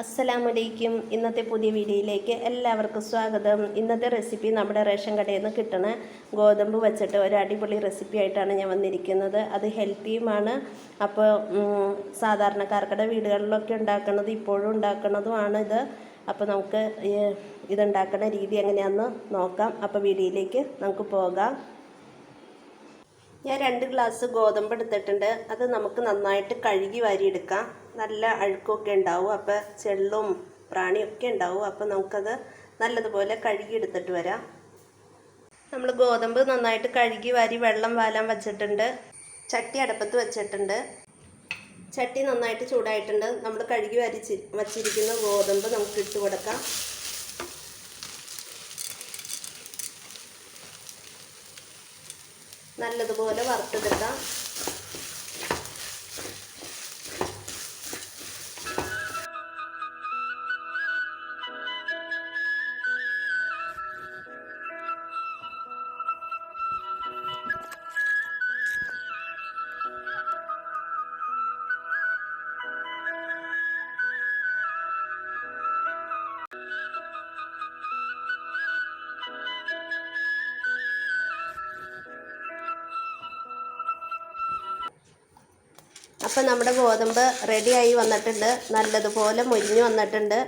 അസ്സലാമലൈക്കും. ഇന്നത്തെ പുതിയ വീഡിയോയിലേക്ക് എല്ലാവർക്കും സ്വാഗതം. ഇന്നത്തെ റെസിപ്പി നമ്മുടെ റേഷൻ കടയിൽ നിന്ന് കിട്ടുന്ന ഗോതമ്പ് വെച്ചിട്ട് ഒരു അടിപൊളി റെസിപ്പി ആയിട്ടാണ് ഞാൻ വന്നിരിക്കുന്നത്. അത് ഹെൽത്തിയുമാണ്. അപ്പോൾ സാധാരണക്കാർക്കുടെ വീടുകളിലൊക്കെ ഉണ്ടാക്കുന്നത് ഇപ്പോഴും ഉണ്ടാക്കുന്നതുമാണ് ഇത്. അപ്പോൾ നമുക്ക് ഇതുണ്ടാക്കുന്ന രീതി എങ്ങനെയാണെന്ന് നോക്കാം. അപ്പോൾ വീഡിയോയിലേക്ക് നമുക്ക് പോകാം. ഞാൻ 2 ഗ്ലാസ് ഗോതമ്പ് എടുത്തിട്ടുണ്ട്. അത് നമുക്ക് നന്നായിട്ട് കഴുകി വാരിയെടുക്കാം. നല്ല അഴുക്കൊക്കെ ഉണ്ടാവും, അപ്പോൾ ചെള്ളും പ്രാണിയൊക്കെ ഉണ്ടാവും. അപ്പോൾ നമുക്കത് നല്ലതുപോലെ കഴുകി എടുത്തിട്ട് വരാം. നമ്മൾ ഗോതമ്പ് നന്നായിട്ട് കഴുകി വാരി വെള്ളം വാലാൻ വെച്ചിട്ടുണ്ട്. ചട്ടി അടുപ്പത്ത് വെച്ചിട്ടുണ്ട്. ചട്ടി നന്നായിട്ട് ചൂടായിട്ടുണ്ട്. നമ്മൾ കഴുകി വച്ചിരിക്കുന്ന ഗോതമ്പ് നമുക്ക് ഇട്ട് കൊടുക്കാം. നല്ലതുപോലെ വറുത്തെടുക്കാം. അപ്പം നമ്മുടെ ഗോതമ്പ് റെഡിയായി വന്നിട്ടുണ്ട്. നല്ലതുപോലെ മുരിഞ്ഞു വന്നിട്ടുണ്ട്.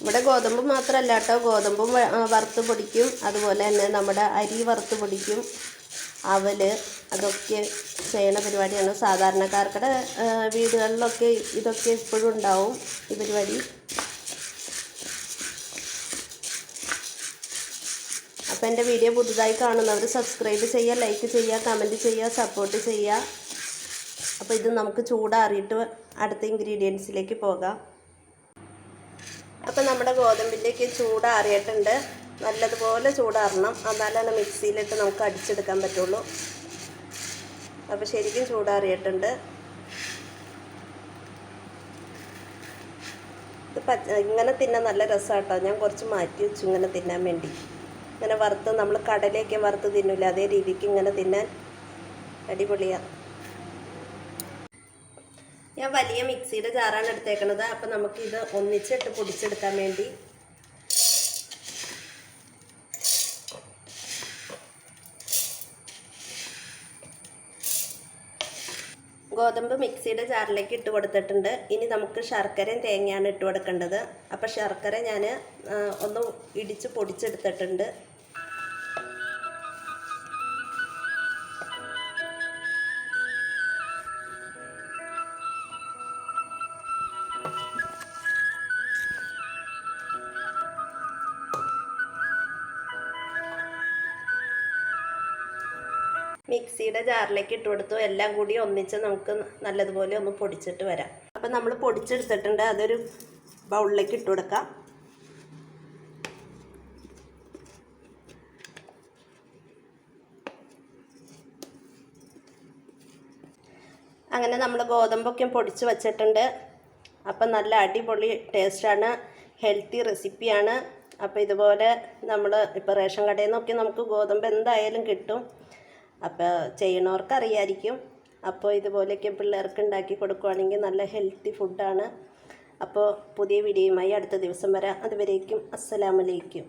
ഇവിടെ ഗോതമ്പ് മാത്രമല്ല കേട്ടോ, ഗോതമ്പും വറുത്ത് പൊടിക്കും, അതുപോലെ തന്നെ നമ്മുടെ അരി വറുത്ത് പൊടിക്കും, അവല്, അതൊക്കെ ചെയ്യണ പരിപാടിയാണ്. സാധാരണക്കാർക്കുടെ വീടുകളിലൊക്കെ ഇതൊക്കെ ഇപ്പോഴും ഉണ്ടാവും ഈ പരിപാടി. അപ്പോൾ എൻ്റെ വീഡിയോ പുതുതായി കാണുന്നവർ സബ്സ്ക്രൈബ് ചെയ്യുക, ലൈക്ക് ചെയ്യുക, കമൻറ്റ് ചെയ്യുക, സപ്പോർട്ട് ചെയ്യുക. അപ്പോൾ ഇത് നമുക്ക് ചൂടാറിയിട്ട് അടുത്ത ഇൻഗ്രീഡിയൻസിലേക്ക് പോകാം. അപ്പോൾ നമ്മുടെ ഗോതമ്പിൻ്റെയൊക്കെ ചൂടാറിയിട്ടുണ്ട്. നല്ലതുപോലെ ചൂടാറണം, എന്നാലാണ് മിക്സിയിലിട്ട് നമുക്ക് അടിച്ചെടുക്കാൻ പറ്റുള്ളൂ. അപ്പോൾ ശരിക്കും ചൂടാറിയിട്ടുണ്ട്. ഇത് ഇങ്ങനെ തിന്നാൻ നല്ല രസമാട്ടോ. ഞാൻ കുറച്ച് മാറ്റി വെച്ചു ഇങ്ങനെ തിന്നാൻ വേണ്ടി. ഇങ്ങനെ വറുത്ത് നമ്മൾ കടലയൊക്കെ വറുത്ത് തിന്നില്ല, അതേ രീതിക്ക് ഇങ്ങനെ തിന്നാൻ അടിപൊളിയാണ്. ഞാൻ വലിയ മിക്സിയുടെ ജാറാണ് എടുത്തേക്കണത്. അപ്പം നമുക്കിത് ഒന്നിച്ചിട്ട് പൊടിച്ചെടുക്കാൻ വേണ്ടി ഗോതമ്പ് മിക്സിയുടെ ജാറിലേക്ക് ഇട്ട് കൊടുത്തിട്ടുണ്ട്. ഇനി നമുക്ക് ശർക്കരയും തേങ്ങയാണ് ഇട്ട് കൊടുക്കേണ്ടത്. അപ്പോൾ ശർക്കര ഞാൻ ഒന്ന് ഇടിച്ച് പൊടിച്ചെടുത്തിട്ടുണ്ട്. മിക്സിയുടെ ജാറിലേക്ക് ഇട്ട് കൊടുത്തു. എല്ലാം കൂടി ഒന്നിച്ച് നമുക്ക് നല്ലതുപോലെ ഒന്ന് പൊടിച്ചിട്ട് വരാം. അപ്പം നമ്മൾ പൊടിച്ചെടുത്തിട്ടുണ്ട്. അതൊരു ബൗളിലേക്ക് ഇട്ട് കൊടുക്കാം. അങ്ങനെ നമ്മൾ ഗോതമ്പൊക്കെ പൊടിച്ച് വച്ചിട്ടുണ്ട്. അപ്പം നല്ല അടിപൊളി ടേസ്റ്റാണ്, ഹെൽത്തി റെസിപ്പിയാണ്. അപ്പോൾ ഇതുപോലെ നമ്മൾ ഇപ്പോൾ റേഷൻ കടയിൽ നിന്നൊക്കെ നമുക്ക് ഗോതമ്പ് എന്തായാലും കിട്ടും. അപ്പോൾ ചെയ്യണവർക്ക് അറിയായിരിക്കും. അപ്പോൾ ഇതുപോലെയൊക്കെ പിള്ളേർക്ക് ഉണ്ടാക്കി കൊടുക്കുകയാണെങ്കിൽ നല്ല ഹെൽത്തി ഫുഡാണ്. അപ്പോൾ പുതിയ വീഡിയോയുമായി അടുത്ത ദിവസം വരാം. അതുവരേക്കും അസ്സലാമലൈക്കും.